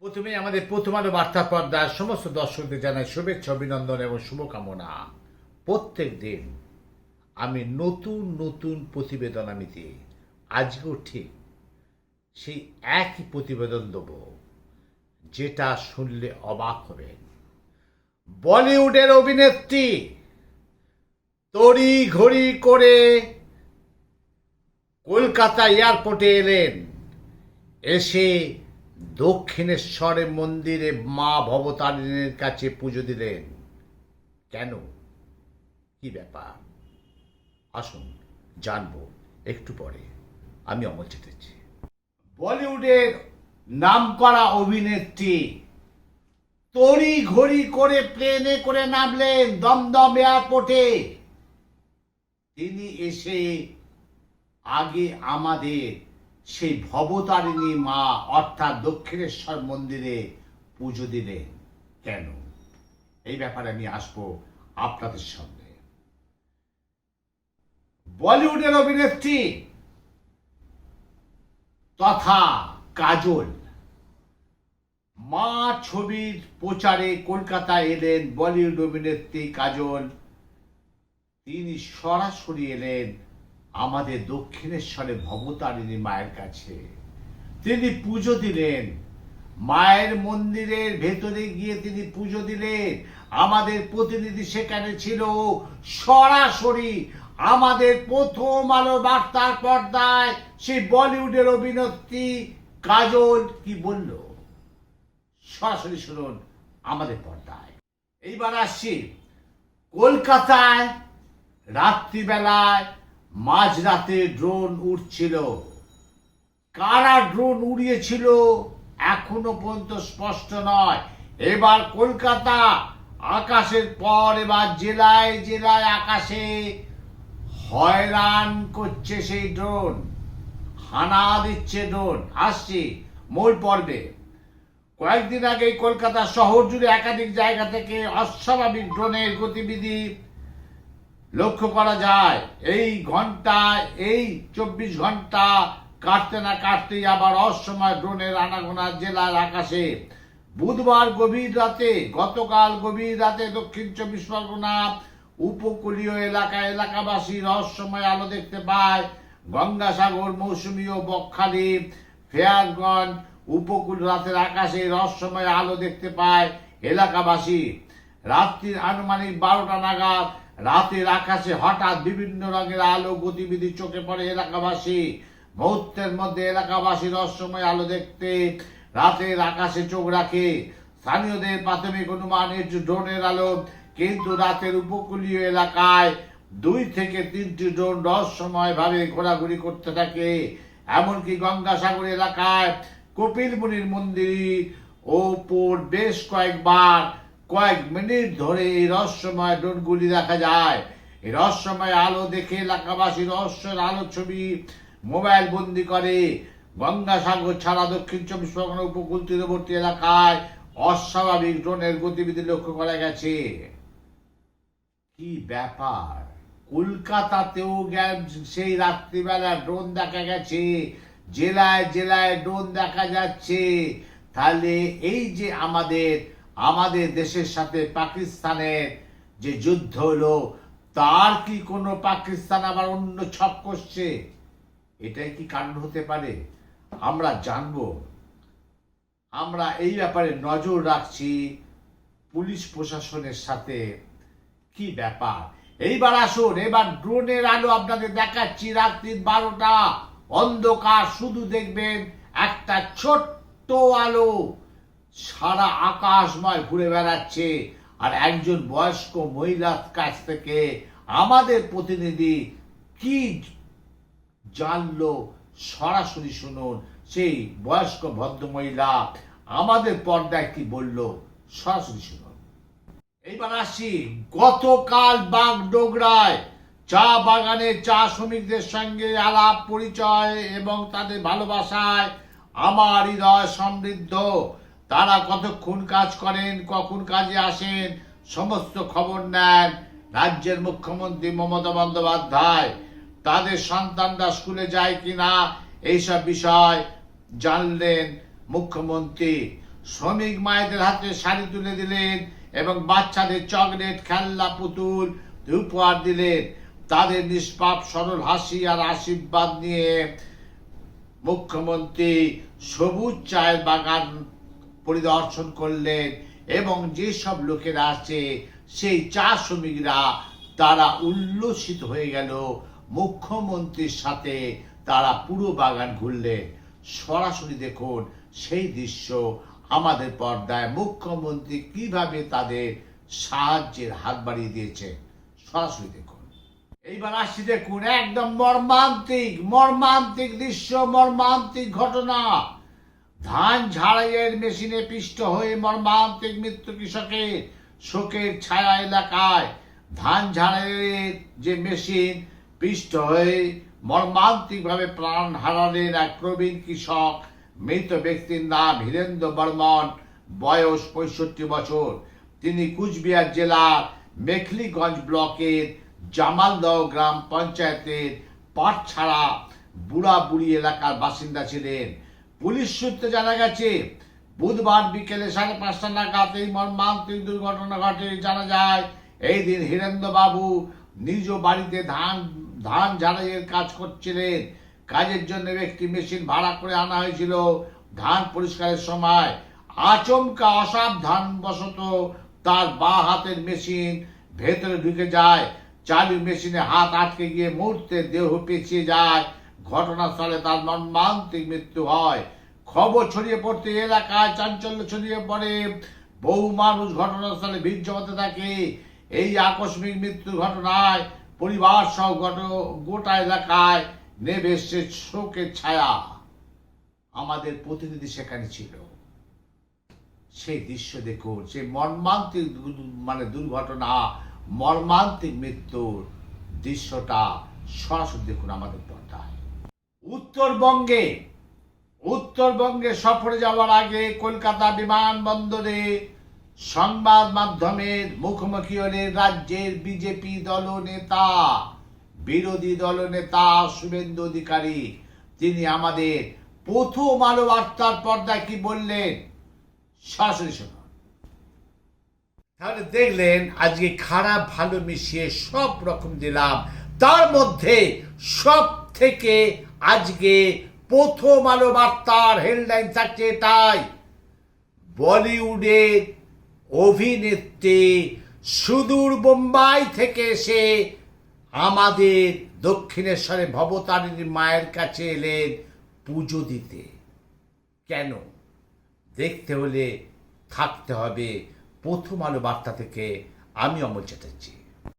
প্রথমে আমাদের প্রথম আলো বার্তা পর্দার সমস্ত দর্শকদের জানাই শুভেচ্ছা, অভিনন্দন এবং শুভকামনা। প্রত্যেক দিন আমি নতুন নতুন প্রতিবেদন দিই। আজকেও ঠিক সেই একই প্রতিবেদন দেব, যেটা শুনলে অবাক হবেন। বলিউডের অভিনেত্রী তড়ি ঘড়ি করে কলকাতা এয়ারপোর্টে এলেন। এসে দক্ষিণেশ্বরের মন্দিরে মা ভবতারিণীর কাছে পুজো দিলেন। কেন, কি ব্যাপার, আসুন জানবো একটু পরে। আমি অমল চ্যাটার্জি। বলিউডের নামকরা অভিনেত্রী তড়ি ঘড়ি করে প্লেনে করে নামলেন দমদম এয়ারপোর্টে। তিনি এসে আগে আমাদের সেই ভবতারিণী মা অর্থাৎ দক্ষিণেশ্বর মন্দিরে পুজো দিলেন। কেন, এই ব্যাপারে আমি আসবো আপনাদের সামনে। বলিউডের অভিনেত্রী তথা কাজল মা ছবির প্রচারে কলকাতায় এলেন। বলিউড অভিনেত্রী কাজল তিনি সরাসরি এলেন আমাদের দক্ষিণেশ্বরে ভবতারিণী মায়ের কাছে। তিনি পুজো দিলেন, মায়ের মন্দিরের ভেতরে গিয়ে তিনি পুজো দিলেন। আমাদের প্রতিনিধি সেখানে ছিল। সরাসরি আমাদের প্রথম আলো বার্তার পর্দায় সেই বলিউডের অভিনেত্রী কাজল কি বলল, সরাসরি শুনুন আমাদের পর্দায়। এইবার আসছি কলকাতায় রাত্রিবেলায় মাঝরাতে ড্রোন উড়ছিল। কারা ড্রোন উড়িয়েছিল এখনো পর্যন্ত স্পষ্ট নয়। এবার কলকাতা আকাশের পর এবার জেলায় জেলায় আকাশে হয়রান করছে সেই ড্রোন, হানা দিচ্ছে ড্রোন। আসছি মূল পর্বে। কয়েকদিন আগে কলকাতা শহর জুড়ে একাধিক জায়গা থেকে অস্বাভাবিক ড্রোনের গতিবিধি লক্ষ্য করা যায়। এই ঘন্টায় এই 24 ঘন্টা কাটতে না কাটতেই আবার অসময় ড্রোনের আনাগোনা জেলার আকাশে। বুধবার গভীর রাতে, গতকাল গভীর রাতে দক্ষিণ 24 পরগনা উপকূলীয় এলাকাবাসী রহস্যময় আলো দেখতে পায়। গঙ্গাসাগর, মৌসুমী ও বকখালি, ফেয়ারগঞ্জ উপকূল রাতের আকাশে রহস্যময় আলো দেখতে পায় এলাকাবাসী। রাত্রির আনুমানিক 12টা নাগাদ রাতের আকাশে হঠাৎ বিভিন্ন রঙের আলো গতিবিধি চোখে পড়ে এলাকাবাসী। মুহূর্তের মধ্যে এলাকাবাসী রহস্যময় আলো দেখতে রাতের আকাশে চোখ রাখে। স্থানীয়দের প্রাথমিক অনুমান ড্রোনের আলো, কিন্তু রাতের উপকূলীয় এলাকায় 2 থেকে 3টি ড্রোন রহস্যময় ভাবে ঘোরাঘুরি করতে থাকে। এমনকি গঙ্গাসাগর এলাকায় কপিল মুনির মন্দির ওপর বেশ কয়েকবার কয়েক মিনিট ধরে এই রহস্যময় ড্রোনগুলি দেখা যায়। এই রহস্যময় আলো দেখে এলাকাবাসী রহস্যের আলো ছবি মোবাইল বন্দি করে। গঙ্গাসাগর ছাড়া দক্ষিণ 24 পরগনা উপকূল তীরবর্তী এলাকায় অস্বাভাবিক ড্রোনের গতিবিধি লক্ষ্য করা গেছে। কি ব্যাপার, কলকাতাতেও সেই রাত্রিবেলা ড্রোন দেখা গেছে, জেলায় জেলায় ড্রোন দেখা যাচ্ছে। তাহলে এই যে আমাদের দেশের সাথে পাকিস্তানের যে যুদ্ধ হলো, তার কি কোনো পাকিস্তান আবার অন্য ছক করছে? এটাই কি কারণ হতে পারে? আমরা জানবো। আমরা এই ব্যাপারে নজর রাখছি পুলিশ প্রশাসনের সাথে। কি ব্যাপার, এইবার আসুন, এবার ড্রোনের আলো আপনাদের দেখাচ্ছি। রাত্রি 12টা, অন্ধকার, শুধু দেখবেন একটা ছোট্ট আলো সারা আকাশময় ঘুরে বেড়াচ্ছে। আর একজন বয়স্ক মহিলার কাছ থেকে আমাদের প্রতিনিধি কি জানলো সরাসরি শুনুন। সেই বয়স্ক ভদ্র মহিলা আমাদের পর্দায় কি বলল, সরাসরি শুনুন। এইবার আসি গতকাল বাগডোগরায় চা বাগানে চা শ্রমিকদের সঙ্গে আলাপ পরিচয় এবং তাদের ভালোবাসায় আমার হৃদয় সমৃদ্ধ। তারা কতক্ষণ কাজ করেন, কখন কাজে আসেন, সমস্ত খবর নেন রাজ্যের মুখ্যমন্ত্রী মমতা বন্দ্যোপাধ্যায়। তাদের সন্তানরা স্কুলে যায় কিনা এইসব বিষয় জানলেন মুখ্যমন্ত্রী। শ্রমিক মায়েদের হাতে শাড়ি তুলে দিলেন এবং বাচ্চাদের চকলেট, খেলনা, পুতুল উপহার দিলেন। তাদের নিষ্পাপ সরল হাসি আর আশীর্বাদ নিয়ে মুখ্যমন্ত্রী সবুজ চায়ের বাগান পরিদর্শন করলেন এবং যেসব লোকেরা আছে সেই চা শ্রমিকরা তারা উল্লসিত হয়ে গেল। মুখ্যমন্ত্রীর সাথে তারা পুরো বাগান ঘুরলেন। সরাসরি দেখুন সেই দৃশ্য আমাদের পর্দায়। মুখ্যমন্ত্রী কিভাবে তাদের সাহায্যের হাত বাড়িয়ে দিয়েছে, সরাসরি দেখুন। এইবার আসছি, দেখুন একদম মর্মান্তিক দৃশ্য, মর্মান্তিক ঘটনা। ধান ঝাড়াইয়ের মেশিনে পিষ্ট হয়ে মর্মান্তিক মৃত্যু কৃষকের। শোকের ছায়া এলাকায়। ধান ঝাড়াইয়ের যে মেশিন পিষ্ট হয়ে মর্মান্তিকভাবে প্রাণ হারালেন এক প্রবীণ কৃষক। মৃত ব্যক্তির নাম হীরেন্দ্র বর্মন, বয়স 65 বছর। তিনি কুচবিহার জেলার মেখলিগঞ্জ ব্লকের জামালদহ গ্রাম পঞ্চায়েতের পাটছাড়া বুড়াবুড়ি এলাকার বাসিন্দা ছিলেন। পুলিশ সূত্রে জানা গেছে, বুধবার বিকেলে 5:30 নাগাদ এই মর্মান্তিক দুর্ঘটনা ঘটে। জানা যায়, এই দিন হীরেন্দ্র বাবু নিজ বাড়িতে ধান ঝাড়াইয়ের কাজ করছিলেন। কাজের জন্য একটি মেশিন ভাড়া করে আনা হয়েছিল। ধান পরিষ্কারের সময় আচমকা অসাবধানবশত তার বাঁ হাতের মেশিন ভেতরে ঢুকে যায়। চালু মেশিনে হাত আটকে গিয়ে মুহূর্তে দেহ পেঁচিয়ে যায়। ঘটনাস্থলে তার মর্মান্তিক মৃত্যু হয়। খবর ছড়িয়ে পড়তে এলাকায় চাঞ্চল্য ছড়িয়ে পড়ে। বহু মানুষ ঘটনাস্থলে ভিড় জমাতে থাকে। এই আকস্মিক মৃত্যুর ঘটনায় পরিবার সহ গোটা এলাকায় নেমে এসেছে শোকের ছায়া। আমাদের প্রতিনিধি সেখানে ছিল। সেই দৃশ্য দেখুন, সেই মর্মান্তিক দুর্ঘটনা, মর্মান্তিক মৃত্যুর দৃশ্যটা সরাসরি দেখুন আমাদের পর্দায়। উত্তরবঙ্গে সফরে যাওয়ার আগে কলকাতা বিমানবন্দরে সংবাদ মাধ্যমের মুখোমুখি হলেন রাজ্যের বিজেপি দলনেতা, বিরোধী দলনেতা শুভেন্দু অধিকারী। তিনি আমাদের প্রথম আলো বার্তার পর্দায় কি বললেন, সরাসরি শুনুন। তাহলে দেখলেন, আজকে খারাপ ভালো মিশিয়ে সব রকম দিলাম। তার মধ্যে সব থেকে আজকে প্রথম আলো বার্তার হেডলাইন থাকছে এটাই, বলিউডের অভিনেত্রী সুদূর বোম্বাই থেকে এসে আমাদের দক্ষিণেশ্বরে ভবতারিণী মায়ের কাছে এলেন পুজো দিতে। কেন? দেখতে হলে থাকতে হবে প্রথম আলো বার্তা থেকে। আমি অমল চ্যাটার্জি।